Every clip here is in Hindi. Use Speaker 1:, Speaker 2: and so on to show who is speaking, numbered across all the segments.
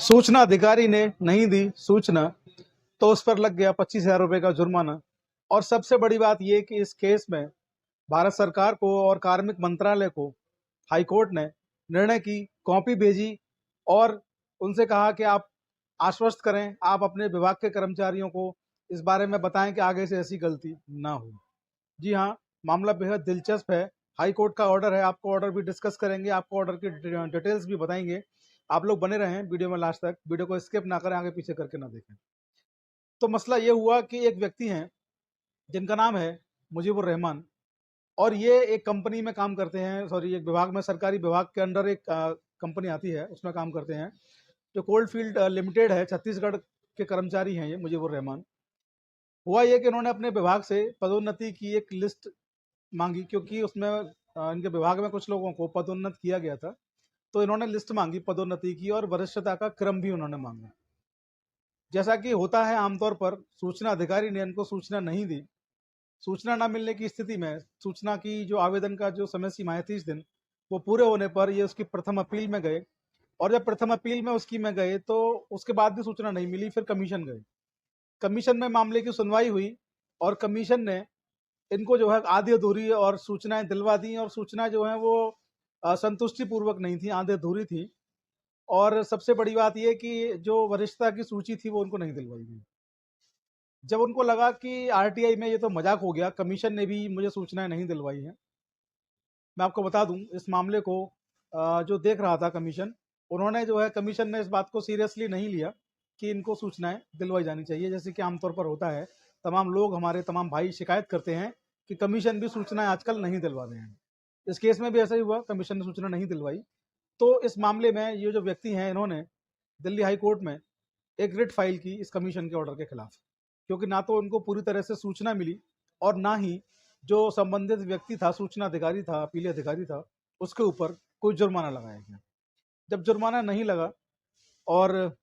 Speaker 1: सूचना अधिकारी ने नहीं दी सूचना तो उस पर लग गया 25,000 रुपए का जुर्माना। और सबसे बड़ी बात यह कि इस केस में भारत सरकार को और कार्मिक मंत्रालय को हाईकोर्ट ने निर्णय की कॉपी भेजी और उनसे कहा कि आप आश्वस्त करें, आप अपने विभाग के कर्मचारियों को इस बारे में बताएं कि आगे से ऐसी गलती ना हो। जी हाँ, मामला बेहद दिलचस्प है। हाई कोर्ट का ऑर्डर है, आपको ऑर्डर भी डिस्कस करेंगे, आपको ऑर्डर की डिटेल्स भी बताएंगे। आप लोग बने रहें वीडियो में लास्ट तक, वीडियो को स्किप ना करें, आगे पीछे करके ना देखें। तो मसला ये हुआ कि एक व्यक्ति हैं जिनका नाम है मुजीबुर रहमान और ये एक कंपनी में काम करते हैं, सॉरी एक विभाग में, सरकारी विभाग के अंडर एक कंपनी आती है, उसमें काम करते हैं जो कोल्ड फील्ड लिमिटेड है, छत्तीसगढ़ के कर्मचारी हैं ये मुजीबुर रहमान। हुआ ये कि इन्होंने अपने विभाग से पदोन्नति की एक लिस्ट मांगी क्योंकि उसमें इनके विभाग में कुछ लोगों को पदोन्नत किया गया था, तो इन्होंने लिस्ट मांगी पदोन्नति की और वरिष्ठता का क्रम भी उन्होंने मांगा। जैसा कि होता है आमतौर पर, सूचना अधिकारी ने इनको सूचना नहीं दी। सूचना न मिलने की स्थिति में सूचना की जो आवेदन का जो समय सीमा है 30 दिन, वो पूरे होने पर ये उसकी प्रथम अपील में गए और जब प्रथम अपील में उसकी में गए तो उसके बाद भी सूचना नहीं मिली। फिर कमीशन गए, कमीशन में मामले की सुनवाई हुई और कमीशन ने इनको जो है आधी अधूरी और सूचनाएं दिलवा दी और सूचना जो है वो संतुष्टि पूर्वक नहीं थी, आधी अधूरी थी। और सबसे बड़ी बात यह कि जो वरिष्ठता की सूची थी वो उनको नहीं दिलवाई गई। जब उनको लगा कि आरटीआई में ये तो मजाक हो गया, कमीशन ने भी मुझे सूचनाएं नहीं दिलवाई हैं। मैं आपको बता दूं इस मामले को जो देख रहा था कमीशन, उन्होंने जो है, कमीशन ने इस बात को सीरियसली नहीं लिया कि इनको सूचनाएं दिलवाई जानी चाहिए, जैसे कि आमतौर पर होता है। तमाम लोग, हमारे तमाम भाई शिकायत करते हैं कि कमीशन भी सूचनाएं आजकल नहीं दिलवा रहे हैं। इस केस में भी ऐसा ही हुआ, कमीशन ने सूचना नहीं दिलवाई। तो इस मामले में ये जो व्यक्ति हैं, इन्होंने दिल्ली हाई कोर्ट में एक रिट फाइल की इस कमीशन के ऑर्डर के खिलाफ, क्योंकि ना तो उनको पूरी तरह से सूचना मिली और ना ही जो संबंधित व्यक्ति था, सूचना अधिकारी था, अपीली अधिकारी था, उसके ऊपर कोई जुर्माना लगाया गया। जब जुर्माना नहीं लगा और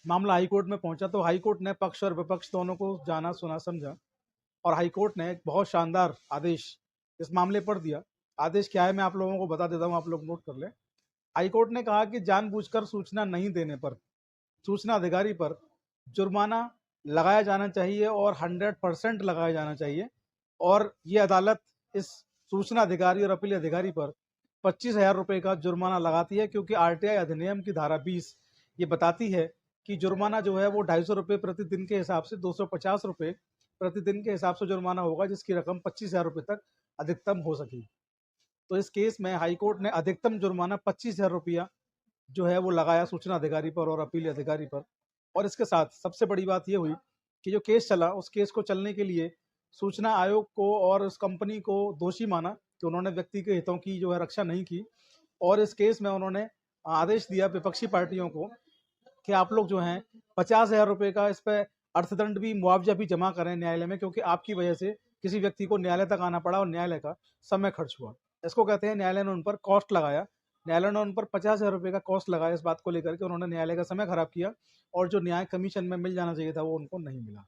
Speaker 1: मामला हाईकोर्ट में पहुंचा तो हाईकोर्ट ने पक्ष और विपक्ष दोनों को जाना, सुना, समझा और हाईकोर्ट ने एक बहुत शानदार आदेश इस मामले पर दिया। आदेश क्या है मैं आप लोगों को बता देता हूं, आप लोग नोट कर लें। हाईकोर्ट ने कहा कि जानबूझकर सूचना नहीं देने पर सूचना अधिकारी पर जुर्माना लगाया जाना चाहिए और 100% लगाया जाना चाहिए। और ये अदालत इस सूचना अधिकारी और अपील अधिकारी पर 25,000 रुपये का जुर्माना लगाती है, क्योंकि आरटीआई अधिनियम की धारा 20 ये बताती है कि जुर्माना जो है वो 250 रुपये प्रतिदिन के हिसाब से 250 रुपये प्रतिदिन के हिसाब से जुर्माना होगा, जिसकी रकम 25,000 रुपये तक अधिकतम हो सकेगी। तो इस केस में हाईकोर्ट ने अधिकतम जुर्माना 25,000 रुपया जो है वो लगाया सूचना अधिकारी पर और अपील अधिकारी पर। और इसके साथ सबसे बड़ी बात ये हुई कि जो केस चला, उस केस को चलने के लिए सूचना आयोग को और उस कंपनी को दोषी माना कि उन्होंने व्यक्ति के हितों की जो है रक्षा नहीं की। और इस केस में उन्होंने आदेश दिया विपक्षी पार्टियों को कि आप लोग जो हैं 50,000 रुपये का इस पर अर्थदंड भी, मुआवजा भी जमा करें न्यायालय में, क्योंकि आपकी वजह से किसी व्यक्ति को न्यायालय तक आना पड़ा और न्यायालय का समय खर्च हुआ। इसको कहते हैं न्यायालय ने उन पर कॉस्ट लगाया। न्यायालय ने उन पर 50,000 रुपये का कॉस्ट लगाया इस बात को लेकर के उन्होंने न्यायालय का समय खराब किया और जो न्याय कमीशन में मिल जाना चाहिए था वो उनको नहीं मिला।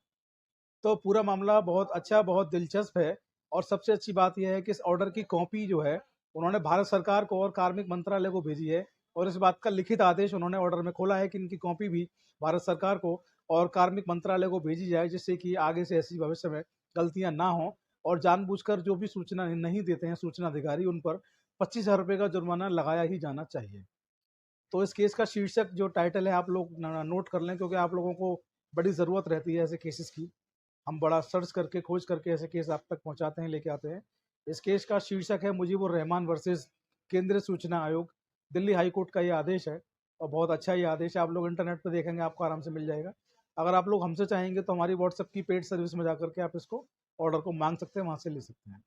Speaker 1: तो पूरा मामला बहुत अच्छा, बहुत दिलचस्प है। और सबसे अच्छी बात यह है कि इस ऑर्डर की कॉपी जो है उन्होंने भारत सरकार को और कार्मिक मंत्रालय को भेजी है और इस बात का लिखित आदेश उन्होंने ऑर्डर में खोला है कि इनकी कॉपी भी भारत सरकार को और कार्मिक मंत्रालय को भेजी जाए, जिससे कि आगे से ऐसी भविष्य में गलतियां ना हो। और जानबूझकर जो भी सूचना नहीं देते हैं सूचना अधिकारी, उन पर 25,000 रुपये का जुर्माना लगाया ही जाना चाहिए। तो इस केस का शीर्षक जो टाइटल है आप लोग नोट कर लें, क्योंकि आप लोगों को बड़ी ज़रूरत रहती है ऐसे केसेस की। हम बड़ा सर्च करके, खोज करके ऐसे केस आप तक पहुंचाते हैं, लेके आते हैं। इस केस का शीर्षक है मुजीबुर रहमान वर्सेस केंद्रीय सूचना आयोग। दिल्ली हाई कोर्ट का ये आदेश है और बहुत अच्छा ये आदेश है। आप लोग इंटरनेट पर देखेंगे, आपको आराम से मिल जाएगा। अगर आप लोग हमसे चाहेंगे तो हमारी व्हाट्सएप की पेड सर्विस में जाकर के आप इसको, ऑर्डर को मांग सकते हैं, वहाँ से ले सकते हैं।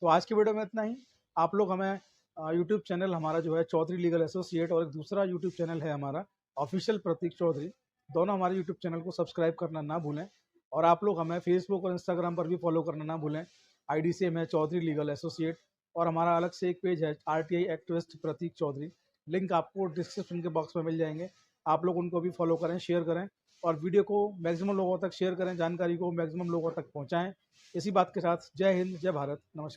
Speaker 1: तो आज की वीडियो में इतना ही। आप लोग हमें यूट्यूब चैनल हमारा जो है चौधरी लीगल एसोसिएट, और एक दूसरा यूट्यूब चैनल है हमारा ऑफिशियल प्रतीक चौधरी, दोनों हमारे यूट्यूब चैनल को सब्सक्राइब करना ना भूलें। और आप लोग हमें फेसबुक और इंस्टाग्राम पर भी फॉलो करना ना भूलें। आईडी सेम है चौधरी लीगल एसोसिएट, और हमारा अलग से एक पेज है आरटीआई एक्टिविस्ट प्रतीक चौधरी। लिंक आपको डिस्क्रिप्शन के बॉक्स में मिल जाएंगे, आप लोग उनको भी फॉलो करें, शेयर करें और वीडियो को मैक्सिमम लोगों तक शेयर करें, जानकारी को मैक्सिमम लोगों तक पहुँचाएँ। इसी बात के साथ जय हिंद, जय भारत, नमस्कार।